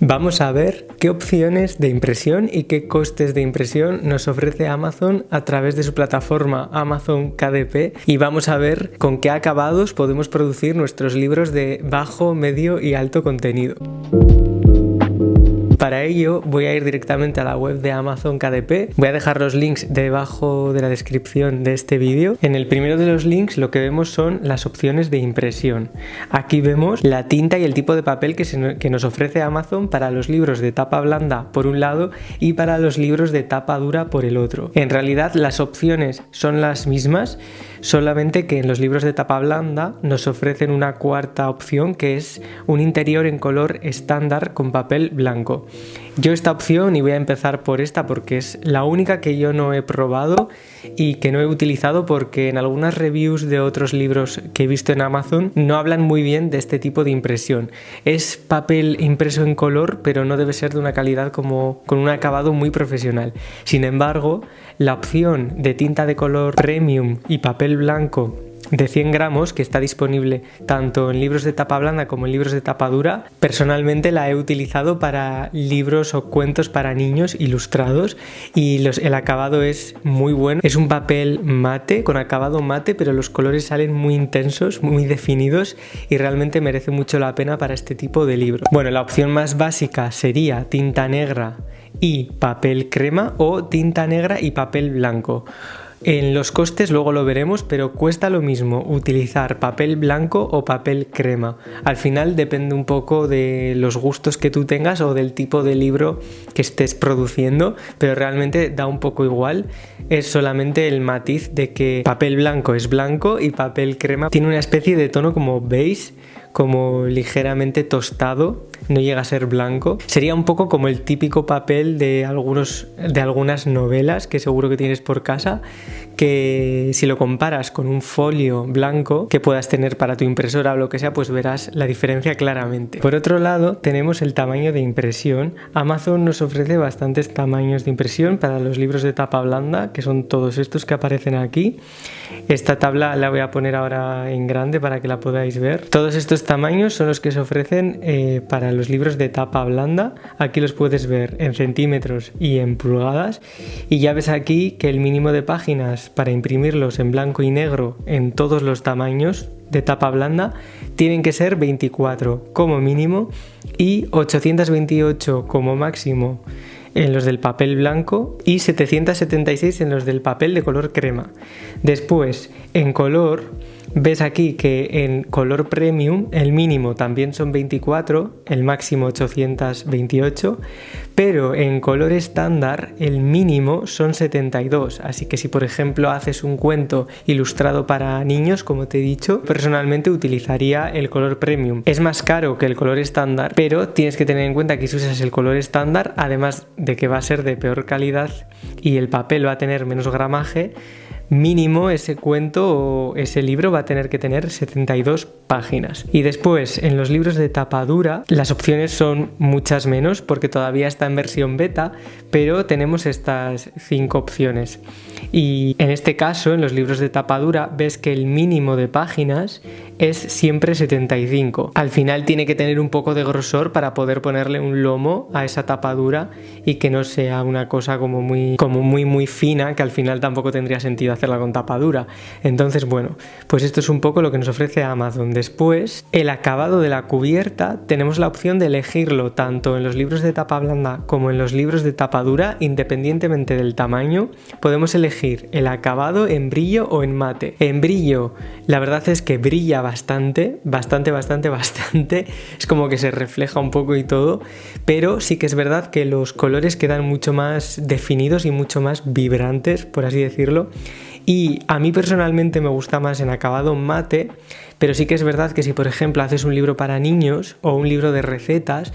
Vamos a ver qué opciones de impresión y qué costes de impresión nos ofrece Amazon a través de su plataforma Amazon KDP y vamos a ver con qué acabados podemos producir nuestros libros de bajo, medio y alto contenido. Para ello voy a ir directamente a la web de Amazon KDP. Voy a dejar los links debajo de la descripción de este vídeo. En el primero de los links lo que vemos son las opciones de impresión. Aquí vemos la tinta y el tipo de papel que nos ofrece Amazon para los libros de tapa blanda por un lado y para los libros de tapa dura por el otro. En realidad las opciones son las mismas, solamente que en los libros de tapa blanda nos ofrecen una cuarta opción que es un interior en color estándar con papel blanco. Yo esta opción, y voy a empezar por esta porque es la única que yo no he probado y que no he utilizado porque en algunas reviews de otros libros que he visto en Amazon no hablan muy bien de este tipo de impresión. Es papel impreso en color, pero no debe ser de una calidad como con un acabado muy profesional. Sin embargo, la opción de tinta de color premium y papel blanco de 100 gramos, que está disponible tanto en libros de tapa blanda como en libros de tapa dura, personalmente la he utilizado para libros o cuentos para niños ilustrados y el acabado es muy bueno. Es un papel mate, con acabado mate, pero los colores salen muy intensos, muy definidos y realmente merece mucho la pena para este tipo de libro. Bueno, la opción más básica sería tinta negra y papel crema o tinta negra y papel blanco. En los costes luego lo veremos, pero cuesta lo mismo utilizar papel blanco o papel crema. Al final depende un poco de los gustos que tú tengas o del tipo de libro que estés produciendo, pero realmente da un poco igual. Es solamente el matiz de que papel blanco es blanco y papel crema tiene una especie de tono como beige, como ligeramente tostado, no llega a ser blanco. Sería un poco como el típico papel de algunas novelas que seguro que tienes por casa, que si lo comparas con un folio blanco que puedas tener para tu impresora o lo que sea, pues verás la diferencia claramente. Por otro lado, tenemos el tamaño de impresión. Amazon nos ofrece bastantes tamaños de impresión para los libros de tapa blanda, que son todos estos que aparecen aquí. Esta tabla la voy a poner ahora en grande para que la podáis ver. Todos estos tamaños son los que se ofrecen para los libros de tapa blanda. Aquí los puedes ver en centímetros y en pulgadas. Y ya ves aquí que el mínimo de páginas para imprimirlos en blanco y negro en todos los tamaños de tapa blanda tienen que ser 24 como mínimo y 828 como máximo en los del papel blanco y 776 en los del papel de color crema. Después, en color, ves aquí que en color premium el mínimo también son 24, el máximo 828, pero en color estándar el mínimo son 72. Así que si por ejemplo haces un cuento ilustrado para niños, como te he dicho, personalmente utilizaría el color premium. Es más caro que el color estándar, pero tienes que tener en cuenta que si usas el color estándar, además de que va a ser de peor calidad y el papel va a tener menos gramaje, mínimo ese cuento o ese libro va a tener que tener 72 páginas. Y después, en los libros de tapa dura, las opciones son muchas menos porque todavía está en versión beta, pero tenemos estas 5 opciones. Y en este caso, en los libros de tapa dura, ves que el mínimo de páginas es siempre 75. Al final tiene que tener un poco de grosor para poder ponerle un lomo a esa tapa dura y que no sea una cosa como muy fina, que al final tampoco tendría sentido hacerla con tapa dura. Entonces, bueno, pues esto es un poco lo que nos ofrece Amazon. Después, el acabado de la cubierta, tenemos la opción de elegirlo tanto en los libros de tapa blanda como en los libros de tapa dura, independientemente del tamaño. Podemos elegir el acabado en brillo o en mate. En brillo, la verdad es que brilla bastante. Es como que se refleja un poco y todo, pero sí que es verdad que los colores quedan mucho más definidos y mucho más vibrantes, por así decirlo. Y a mí personalmente me gusta más en acabado mate, pero sí que es verdad que si por ejemplo haces un libro para niños o un libro de recetas,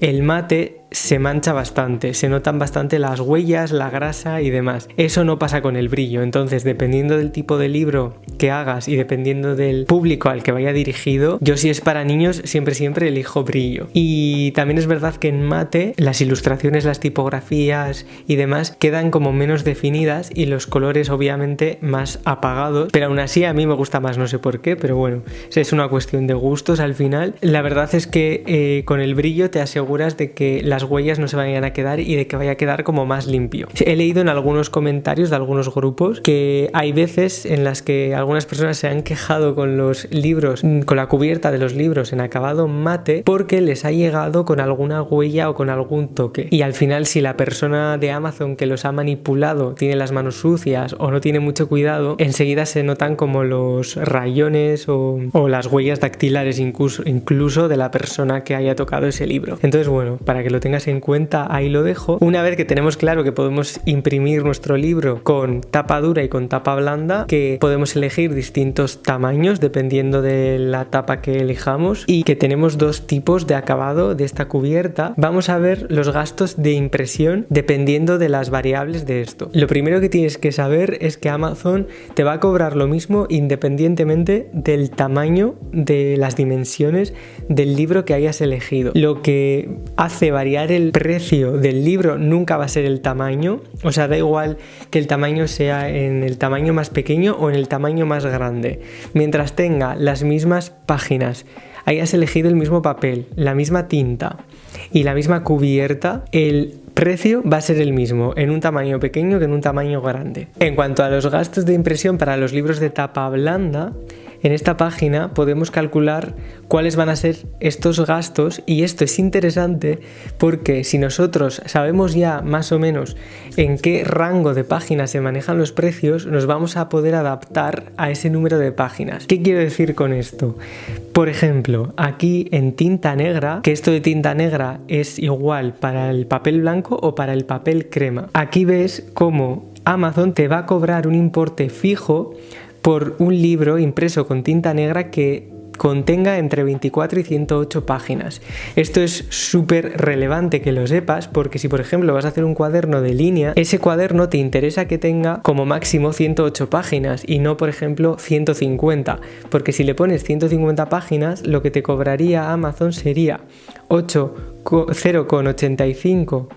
el mate se mancha bastante, se notan bastante las huellas, la grasa y demás. Eso no pasa con el brillo, entonces dependiendo del tipo de libro que hagas y dependiendo del público al que vaya dirigido, yo si es para niños siempre elijo brillo. Y también es verdad que en mate las ilustraciones, las tipografías y demás quedan como menos definidas y los colores obviamente más apagados, pero aún así a mí me gusta más, no sé por qué, pero bueno, es una cuestión de gustos al final. La verdad es que con el brillo te aseguras de que las huellas no se vayan a quedar y de que vaya a quedar como más limpio. He leído en algunos comentarios de algunos grupos que hay veces en las que algunas personas se han quejado con los libros, con la cubierta de los libros en acabado mate, porque les ha llegado con alguna huella o con algún toque. Y al final, si la persona de Amazon que los ha manipulado tiene las manos sucias o no tiene mucho cuidado, enseguida se notan como los rayones o las huellas dactilares incluso de la persona que haya tocado ese libro. Entonces, bueno, para que lo tengas en cuenta, ahí lo dejo. Una vez que tenemos claro que podemos imprimir nuestro libro con tapa dura y con tapa blanda, que podemos elegir distintos tamaños dependiendo de la tapa que elijamos y que tenemos dos tipos de acabado de esta cubierta, vamos a ver los gastos de impresión dependiendo de las variables de esto. Lo primero que tienes que saber es que Amazon te va a cobrar lo mismo independientemente del tamaño, de las dimensiones del libro que hayas elegido. Lo que hace variar el precio del libro nunca va a ser el tamaño, o sea, da igual que el tamaño sea en el tamaño más pequeño o en el tamaño más grande. Mientras tenga las mismas páginas, hayas elegido el mismo papel, la misma tinta y la misma cubierta, el precio va a ser el mismo en un tamaño pequeño que en un tamaño grande. En cuanto a los gastos de impresión para los libros de tapa blanda, en esta página podemos calcular cuáles van a ser estos gastos, y esto es interesante porque si nosotros sabemos ya más o menos en qué rango de páginas se manejan los precios, nos vamos a poder adaptar a ese número de páginas. ¿Qué quiero decir con esto? Por ejemplo, aquí en tinta negra, que esto de tinta negra es igual para el papel blanco o para el papel crema. Aquí ves cómo Amazon te va a cobrar un importe fijo por un libro impreso con tinta negra que contenga entre 24 y 108 páginas. Esto es súper relevante que lo sepas, porque si por ejemplo vas a hacer un cuaderno de línea, ese cuaderno te interesa que tenga como máximo 108 páginas y no por ejemplo 150, porque si le pones 150 páginas lo que te cobraría Amazon sería 0,85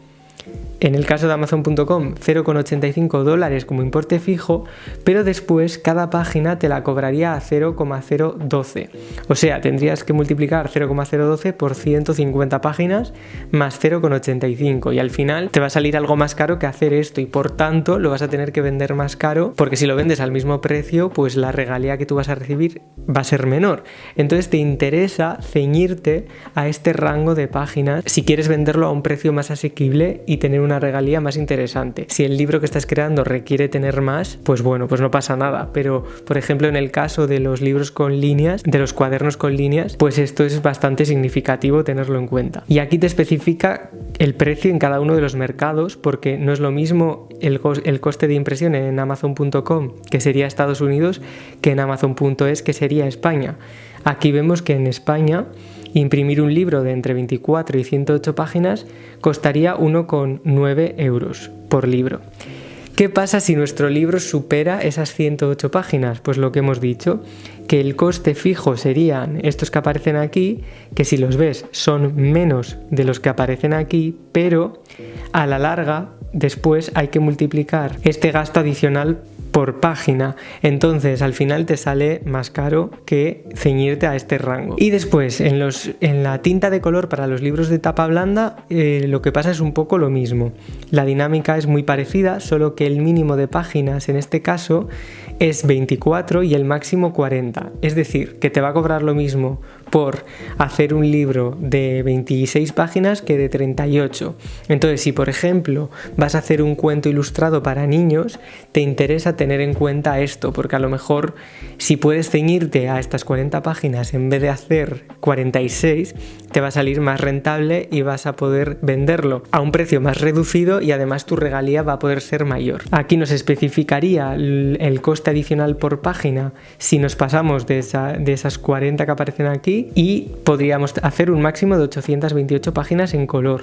en el caso de Amazon.com, $0,85 como importe fijo, pero después cada página te la cobraría a 0,012. O sea, tendrías que multiplicar 0,012 por 150 páginas más 0,85 y al final te va a salir algo más caro que hacer esto y por tanto lo vas a tener que vender más caro, porque si lo vendes al mismo precio, pues la regalía que tú vas a recibir va a ser menor. Entonces te interesa ceñirte a este rango de páginas si quieres venderlo a un precio más asequible y tener una regalía más interesante. Si el libro que estás creando requiere tener más, pues bueno, pues no pasa nada, pero por ejemplo en el caso de los libros con líneas, de los cuadernos con líneas, pues esto es bastante significativo tenerlo en cuenta. Y aquí te especifica el precio en cada uno de los mercados, porque no es lo mismo el coste de impresión en Amazon.com, que sería Estados Unidos, que en Amazon.es, que sería España. Aquí vemos que en España imprimir un libro de entre 24 y 108 páginas costaría 1,9 euros por libro. ¿Qué pasa si nuestro libro supera esas 108 páginas? Pues lo que hemos dicho, que el coste fijo serían estos que aparecen aquí, que si los ves son menos de los que aparecen aquí, pero a la larga después hay que multiplicar este gasto adicional por página, entonces al final te sale más caro que ceñirte a este rango. Y después en la tinta de color para los libros de tapa blanda lo que pasa es un poco lo mismo. La dinámica es muy parecida, solo que el mínimo de páginas en este caso es 24 y el máximo 40, es decir, que te va a cobrar lo mismo por hacer un libro de 26 páginas que de 38. Entonces, si por ejemplo vas a hacer un cuento ilustrado para niños, te interesa tener en cuenta esto, porque a lo mejor si puedes ceñirte a estas 40 páginas en vez de hacer 46, te va a salir más rentable y vas a poder venderlo a un precio más reducido y además tu regalía va a poder ser mayor. Aquí nos especificaría el coste adicional por página si nos pasamos de esas 40 que aparecen aquí, y podríamos hacer un máximo de 828 páginas en color.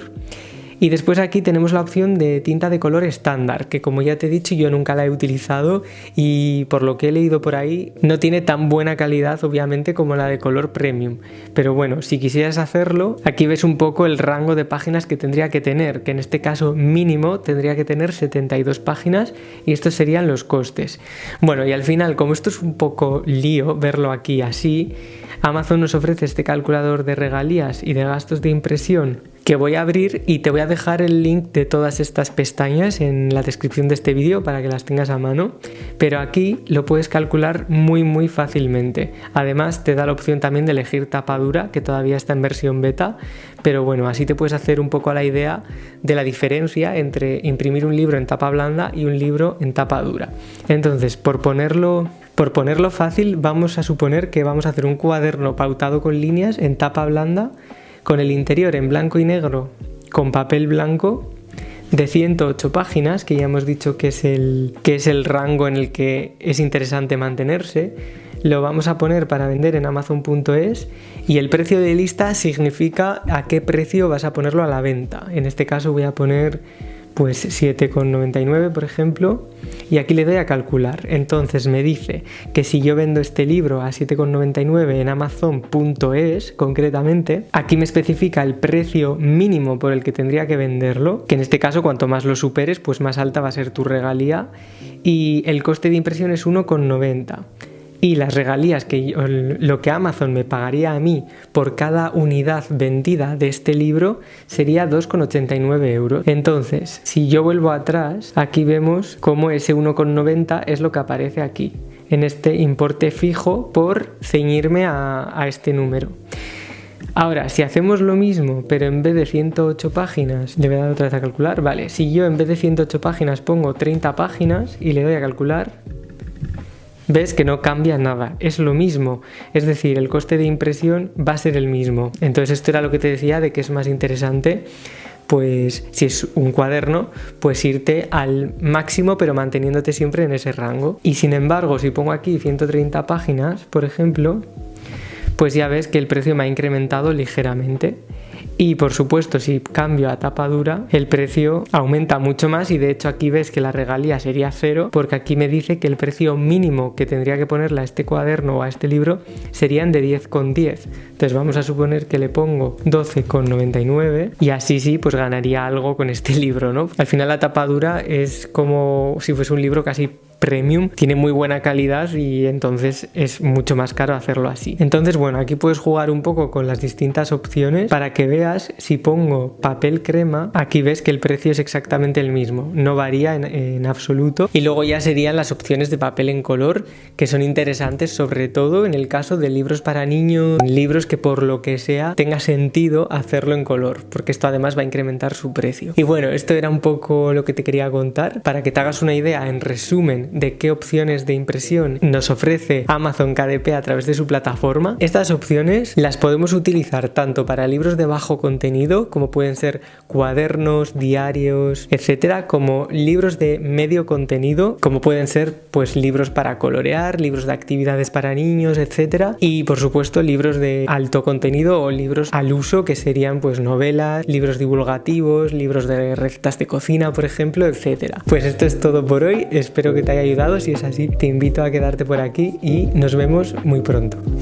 Y después aquí tenemos la opción de tinta de color estándar, que como ya te he dicho yo nunca la he utilizado y por lo que he leído por ahí no tiene tan buena calidad obviamente como la de color premium. Pero bueno, si quisieras hacerlo, aquí ves un poco el rango de páginas que tendría que tener, que en este caso mínimo tendría que tener 72 páginas y estos serían los costes. Bueno, y al final, como esto es un poco lío verlo aquí así, Amazon nos ofrece este calculador de regalías y de gastos de impresión que voy a abrir y te voy a dejar el link de todas estas pestañas en la descripción de este vídeo para que las tengas a mano, pero aquí lo puedes calcular muy fácilmente. Además te da la opción también de elegir tapa dura, que todavía está en versión beta, pero bueno, así te puedes hacer un poco la idea de la diferencia entre imprimir un libro en tapa blanda y un libro en tapa dura. Entonces, por ponerlo fácil, vamos a suponer que vamos a hacer un cuaderno pautado con líneas en tapa blanda, con el interior en blanco y negro, con papel blanco, de 108 páginas, que ya hemos dicho que es el rango en el que es interesante mantenerse. Lo vamos a poner para vender en Amazon.es y el precio de lista significa a qué precio vas a ponerlo a la venta. En este caso voy a poner pues 7,99 por ejemplo, y aquí le doy a calcular. Entonces me dice que si yo vendo este libro a 7,99 en Amazon.es concretamente, aquí me especifica el precio mínimo por el que tendría que venderlo, que en este caso cuanto más lo superes pues más alta va a ser tu regalía, y el coste de impresión es 1,90. Y las regalías, lo que Amazon me pagaría a mí por cada unidad vendida de este libro sería 2,89 euros. Entonces, si yo vuelvo atrás, aquí vemos cómo ese 1,90 es lo que aparece aquí, en este importe fijo por ceñirme a este número. Ahora, si hacemos lo mismo, pero en vez de 108 páginas, le voy a dar otra vez a calcular, vale, si yo en vez de 108 páginas pongo 30 páginas y le doy a calcular, ves que no cambia nada, es lo mismo, es decir, el coste de impresión va a ser el mismo. Entonces esto era lo que te decía de que es más interesante, pues si es un cuaderno, pues irte al máximo pero manteniéndote siempre en ese rango. Y sin embargo, si pongo aquí 130 páginas, por ejemplo, pues ya ves que el precio me ha incrementado ligeramente. Y por supuesto, si cambio a tapa dura, el precio aumenta mucho más y de hecho aquí ves que la regalía sería 0 porque aquí me dice que el precio mínimo que tendría que ponerle a este cuaderno o a este libro serían de 10,10. Entonces vamos a suponer que le pongo 12,99 y así sí, pues ganaría algo con este libro, ¿no? Al final la tapa dura es como si fuese un libro casi premium, tiene muy buena calidad y entonces es mucho más caro hacerlo así. Entonces bueno, aquí puedes jugar un poco con las distintas opciones para que veas. Si pongo papel crema, aquí ves que el precio es exactamente el mismo, no varía en absoluto. Y luego ya serían las opciones de papel en color, que son interesantes sobre todo en el caso de libros para niños, libros que por lo que sea tenga sentido hacerlo en color, porque esto además va a incrementar su precio. Y bueno, esto era un poco lo que te quería contar para que te hagas una idea en resumen de qué opciones de impresión nos ofrece Amazon KDP a través de su plataforma. Estas opciones las podemos utilizar tanto para libros de bajo contenido, como pueden ser cuadernos, diarios, etcétera, como libros de medio contenido, como pueden ser pues libros para colorear, libros de actividades para niños, etcétera, y por supuesto libros de alto contenido o libros al uso, que serían pues novelas, libros divulgativos, libros de recetas de cocina, por ejemplo, etcétera. Pues esto es todo por hoy, espero que te haya ayudado. Si es así, te invito a quedarte por aquí y nos vemos muy pronto.